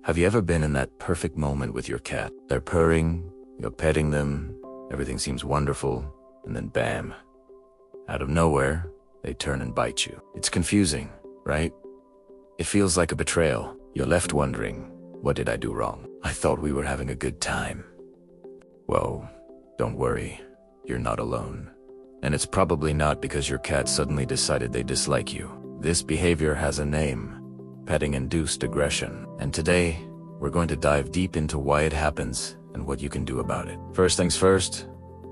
Have you ever been in that perfect moment with your cat? They're purring, you're petting them, everything seems wonderful, and then bam. Out of nowhere, they turn and bite you. It's confusing, right? It feels like a betrayal. You're left wondering, what did I do wrong? I thought we were having a good time. Well, don't worry, you're not alone. And it's probably not because your cat suddenly decided they dislike you. This behavior has a name: petting-induced aggression. And today, we're going to dive deep into why it happens and what you can do about it. First things first,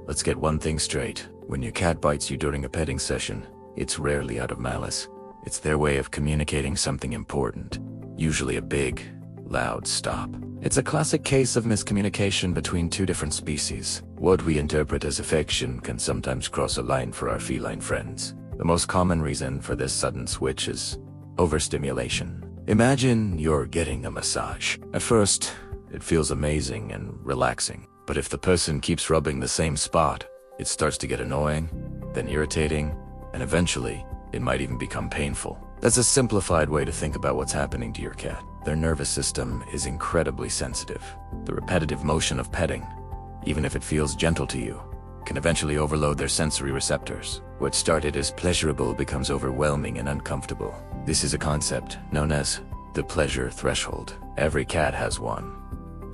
let's get one thing straight. When your cat bites you during a petting session, it's rarely out of malice. It's their way of communicating something important, usually a big, loud stop. It's a classic case of miscommunication between two different species. What we interpret as affection can sometimes cross a line for our feline friends. The most common reason for this sudden switch is overstimulation. Imagine you're getting a massage. At first, it feels amazing and relaxing. But if the person keeps rubbing the same spot, it starts to get annoying, then irritating, and eventually, it might even become painful. That's a simplified way to think about what's happening to your cat. Their nervous system is incredibly sensitive. The repetitive motion of petting, even if it feels gentle to you, can eventually overload their sensory receptors. What started as pleasurable becomes overwhelming and uncomfortable. This is a concept known as the pleasure threshold. Every cat has one,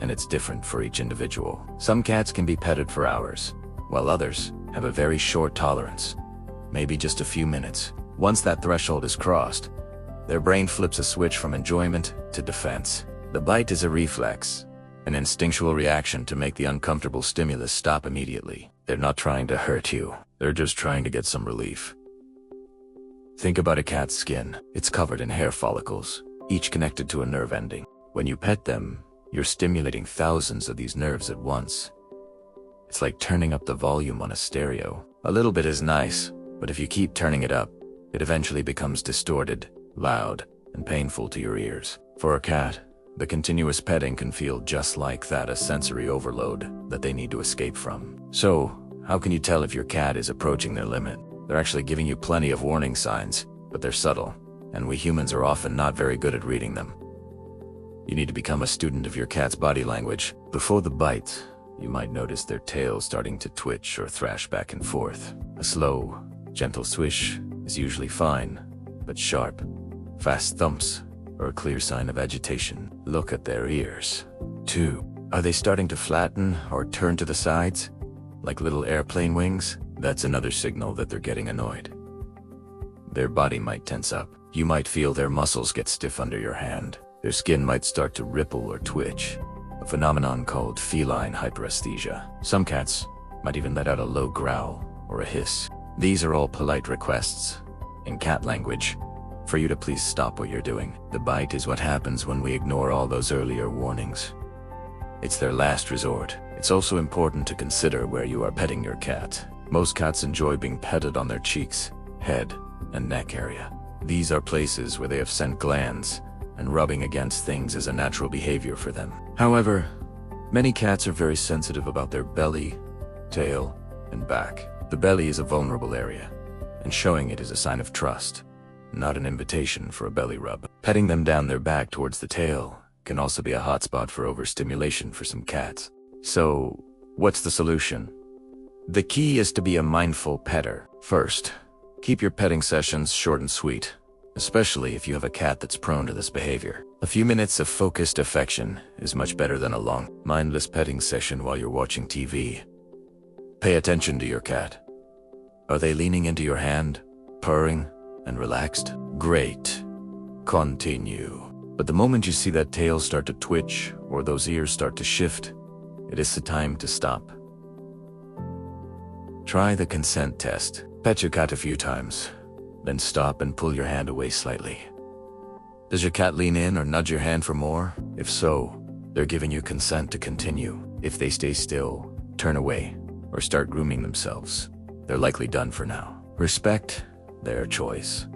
and it's different for each individual. Some cats can be petted for hours, while others have a very short tolerance, maybe just a few minutes. Once that threshold is crossed, their brain flips a switch from enjoyment to defense. The bite is a reflex, an instinctual reaction to make the uncomfortable stimulus stop immediately. They're not trying to hurt you, they're just trying to get some relief. Think about a cat's skin. It's covered in hair follicles, each connected to a nerve ending. When you pet them, you're stimulating thousands of these nerves at once. It's like turning up the volume on a stereo. A little bit is nice, but if you keep turning it up, it eventually becomes distorted, loud, and painful to your ears. For a cat, the continuous petting can feel just like that, a sensory overload that they need to escape from. So, how can you tell if your cat is approaching their limit? They're actually giving you plenty of warning signs, but they're subtle, and we humans are often not very good at reading them. You need to become a student of your cat's body language. Before the bite, you might notice their tail starting to twitch or thrash back and forth. A slow, gentle swish is usually fine, but sharp, fast thumps are a clear sign of agitation. Look at their ears. 2. Are they starting to flatten or turn to the sides, like little airplane wings? That's another signal that they're getting annoyed. Their body might tense up. You might feel their muscles get stiff under your hand. Their skin might start to ripple or twitch, a phenomenon called feline hyperesthesia. Some cats might even let out a low growl or a hiss. These are all polite requests, in cat language, for you to please stop what you're doing. The bite is what happens when we ignore all those earlier warnings. It's their last resort. It's also important to consider where you are petting your cat. Most cats enjoy being petted on their cheeks, head, and neck area. These are places where they have scent glands, and rubbing against things is a natural behavior for them. However, many cats are very sensitive about their belly, tail, and back. The belly is a vulnerable area, and showing it is a sign of trust, not an invitation for a belly rub. Petting them down their back towards the tail can also be a hotspot for overstimulation for some cats. So, what's the solution? The key is to be a mindful petter. First, keep your petting sessions short and sweet, especially if you have a cat that's prone to this behavior. A few minutes of focused affection is much better than a long, mindless petting session while you're watching TV. Pay attention to your cat. Are they leaning into your hand, purring, and relaxed? Great. Continue. But the moment you see that tail start to twitch or those ears start to shift, it is the time to stop. Try the consent test. Pet your cat a few times, then stop and pull your hand away slightly. Does your cat lean in or nudge your hand for more? If so, they're giving you consent to continue. If they stay still, turn away, or start grooming themselves, they're likely done for now. Respect their choice.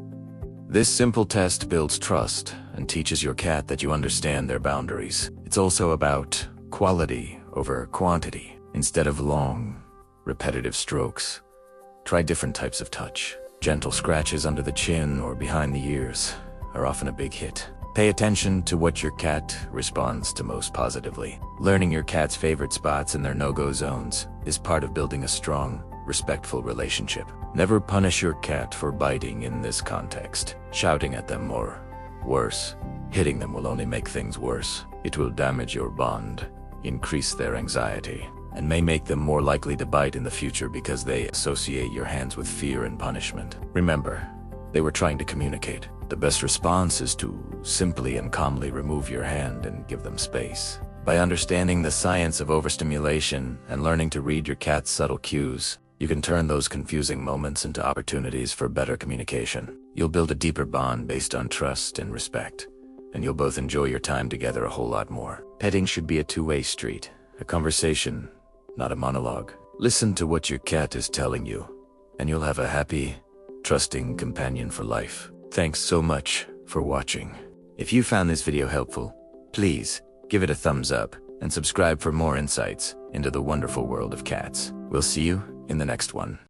This simple test builds trust and teaches your cat that you understand their boundaries. It's also about quality over quantity. Instead of long, repetitive strokes, try different types of touch. Gentle scratches under the chin or behind the ears are often a big hit. Pay attention to what your cat responds to most positively. Learning your cat's favorite spots and their no-go zones is part of building a strong, respectful relationship. Never punish your cat for biting in this context. Shouting at them or, worse, hitting them will only make things worse. It will damage your bond, increase their anxiety, and may make them more likely to bite in the future because they associate your hands with fear and punishment. Remember, they were trying to communicate. The best response is to simply and calmly remove your hand and give them space. By understanding the science of overstimulation and learning to read your cat's subtle cues, you can turn those confusing moments into opportunities for better communication. You'll build a deeper bond based on trust and respect, and you'll both enjoy your time together a whole lot more. Petting should be a two-way street, a conversation, not a monologue. Listen to what your cat is telling you, and you'll have a happy, trusting companion for life. Thanks so much for watching. If you found this video helpful, please give it a thumbs up and subscribe for more insights into the wonderful world of cats. We'll see you in the next one.